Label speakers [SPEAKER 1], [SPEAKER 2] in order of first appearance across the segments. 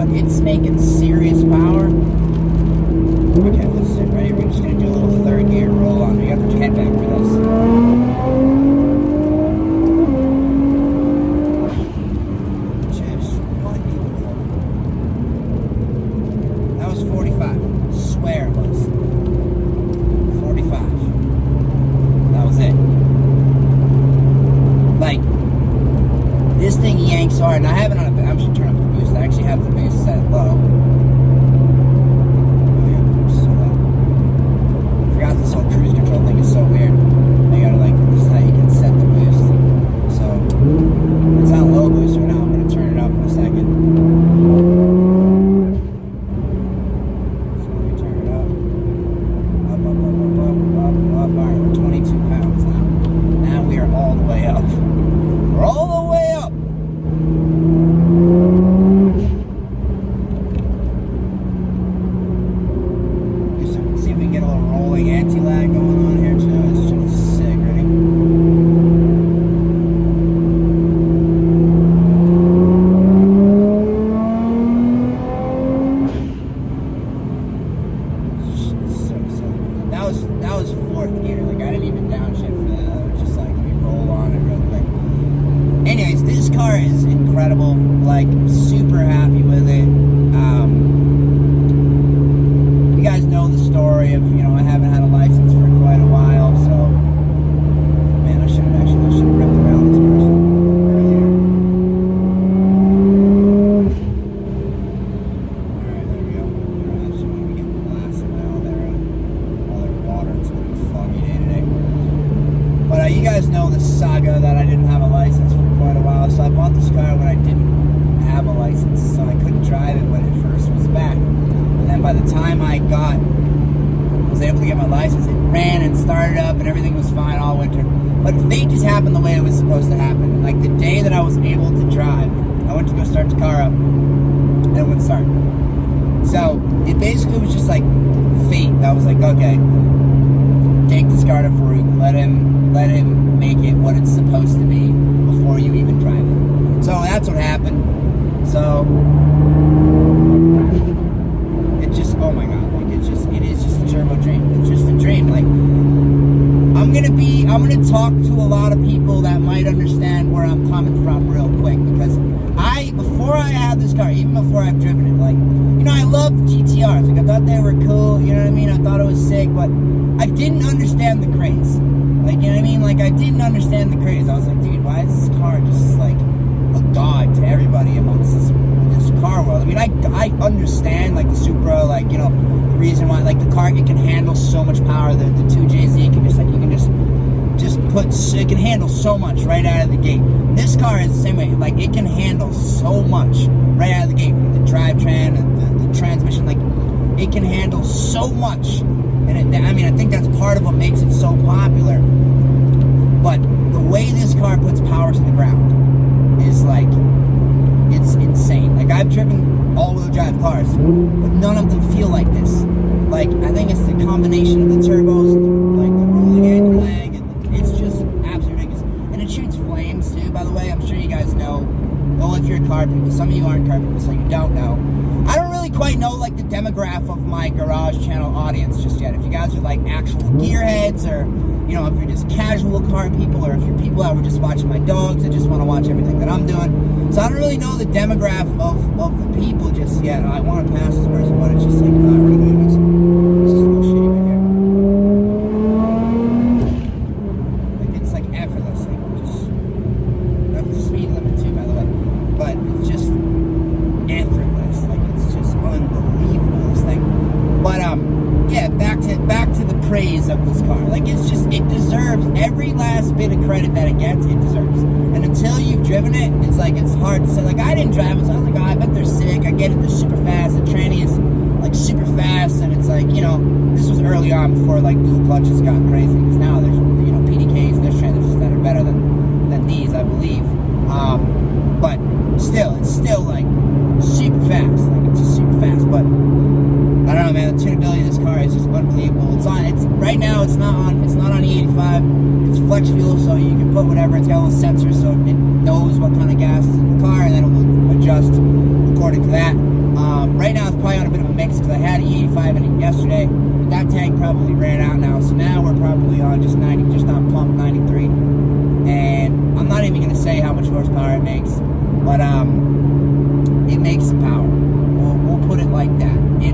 [SPEAKER 1] ground. It's making serious power. Okay, let's sit right here. We're just going to do a little third gear roll on. You have to head back for this. Just might be before. That was 45. Swear it was. 45. That was it. Like, this thing yanks hard, and I have it on a, I'm just turning up the boost. I actually have the boost set low. I forgot this whole cruise control thing is so weird. I gotta like, this is how you can set the boost. So, it's on low boost right now. I'm gonna turn it up in a second. So let me turn it up. Up. Alright, we're 22 pounds now. Now we are all the way up. We're all the way up. See if we can get a little rolling anti-lag going on here too. It's just sick, ready? That was fourth gear. Like I didn't even downshift for that. I was just like, let me roll on it real quick. Anyways, this car is incredible. Like, super happy with it. You guys know the story of, you know, I haven't had a license for quite a while, so man, I should have ripped around this person earlier. Alright, there we go. I actually want to get blasted by all their water. It's going to be foggy day today. But you guys know the saga that I didn't have a license for quite a while, so I bought this car when I didn't have a license, so I couldn't drive it when it first was back. And then by the time I was able to get my license, it ran and started up and everything was fine all winter. But fate just happened the way it was supposed to happen. Like the day that I was able to drive, I went to go start the car up and it wouldn't start. So it basically was just like fate. I was like, okay, take this car to Farouk, let him make it what it's supposed to be before you even drive it. So that's what happened. So it just, oh my god, like it is just a turbo dream. It's just a dream. Like I'm gonna talk to a lot of people that might understand where I'm coming from real quick, because before I had this car, even before I've driven it, like, you know, I love GTRs. Like I thought they were cool, you know what I mean? I thought it was sick, but I didn't understand the craze. Like, you know what I mean? Like I didn't understand the craze. I was like, dude, why is this car just like a god to everybody amongst this car world? I mean, I understand like the Supra, like, you know, the reason why, like the car, it can handle so much power. The 2JZ can just like, you can just put, it can handle so much right out of the gate. And this car is the same way. Like it can handle so much right out of the gate, from the drivetrain and the transmission. Like it can handle so much, and I mean, I think that's part of what makes it so popular. But the way this car puts power to the ground is like, it's insane. Like I've driven all-wheel drive cars, but none of them feel like this. Like I think it's the combination of the turbos, like the rolling anchor lag, and it's just absolutely ridiculous. And it shoots flames too, by the way. I'm sure you guys know. Well, if you're car people, some of you aren't car people, so you don't know. I don't really quite know like the demographic of my garage channel audience just yet. If you guys are like actual gearheads, or you know, if you're just casual car people, or if you're people that were just watching my dogs and just want to watch everything that I'm doing. So I don't really know the demographic of the people just yet. I want to pass this person, but it's just like, we're gonna do this. This is real shitty right here. Like it's like effortless. Like just, that's the speed limit too, by the way. But it's just effortless. Like it's just unbelievable, this thing. But yeah, back to the praise of this car. Like it's just, it deserves every last bit of credit that it gets. It deserves. And until you've driven it, it's like, it's hard to say. Like I didn't drive it, so I was like, oh, I bet they're sick. I get it, they're super fast. The tranny is like super fast, and it's like, you know, this was early on before like dual clutches got crazy. Because now there's, you know, PDKs, there's transmissions that are better than these, I believe. But still, it's still like super fast. Like it's just super fast. But I don't know, man. The tunability of this car is just unbelievable. It's right now. It's not on E85. It's flex fuel, so you can put whatever. It's got a little sensor, so it knows what kind of gas is in the car, and then it will adjust according to that. Right now it's probably on a bit of a mix because I had an E85 in it yesterday, but that tank probably ran out now. So now we're probably on just on pump 93. And I'm not even going to say how much horsepower it makes, but it makes some power. We'll put it like that. You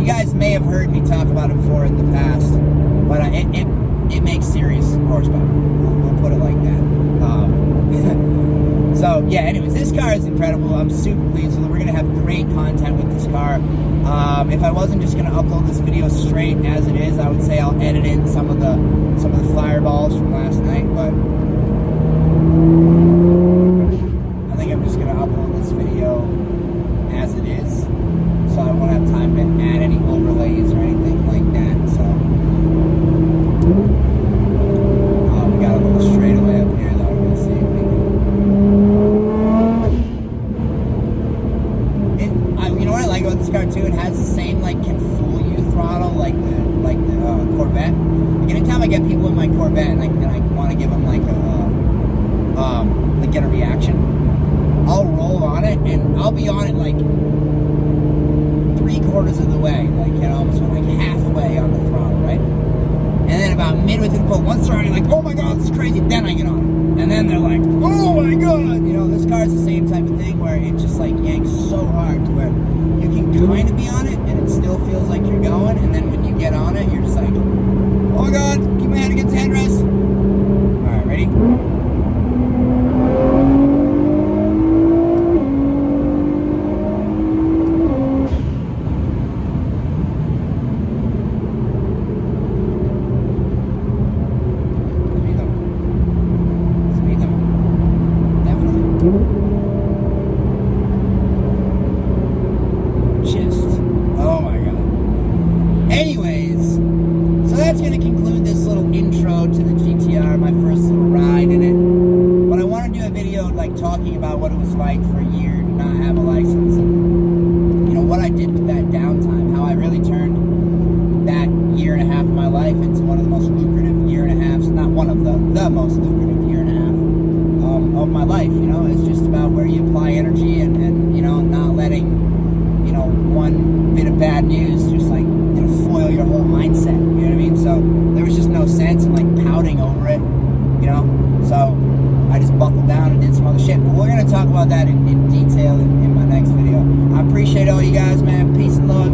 [SPEAKER 1] guys may have heard me talk about it before in the past, but it makes serious horsepower. We'll put it like that. So yeah, anyways, this car is incredible. I'm super pleased with it. We're gonna have great content with this car. If I wasn't just gonna upload this video straight as it is, I would say I'll edit in some of the fireballs from last night, but I think I'm just gonna upload this video as it is, so I won't have time to add any overlays or anything like that. So we got a little straightaway up here that we're gonna see if we can. You know what I like about this car too? It has the same can fool you throttle like the Corvette. Like anytime I get people in my Corvette and I want to give them get a reaction, I'll roll on it and I'll be on it 3/4 of the way, almost halfway on the throttle, right? And then about midway through the pull, once they're already oh my god, this is crazy, then I get on it. And then they're like, oh my god! This car is the same type of thing where it just yanks so hard to where you can kind of be on it and it still feels like you're going, and then when you get on it, you're just like, oh my god, keep my head against the headrest. Alright, ready? Oh my god. Anyways, so that's going to conclude this little intro to the GTR, my first little ride in it. But I want to do a video talking about what it was like for a year to not have a license, and what I did with that downtime, how I really turned that year and a half of my life into one of the most lucrative year and a halves, not one of the most lucrative year and a half of my life. It's just about where you apply energy and not letting one bit of bad news just foil your whole mindset, you know what I mean? So there was just no sense in pouting over it, so I just buckled down and did some other shit. But we're gonna talk about that in detail in my next video. I appreciate all you guys, man. Peace and love.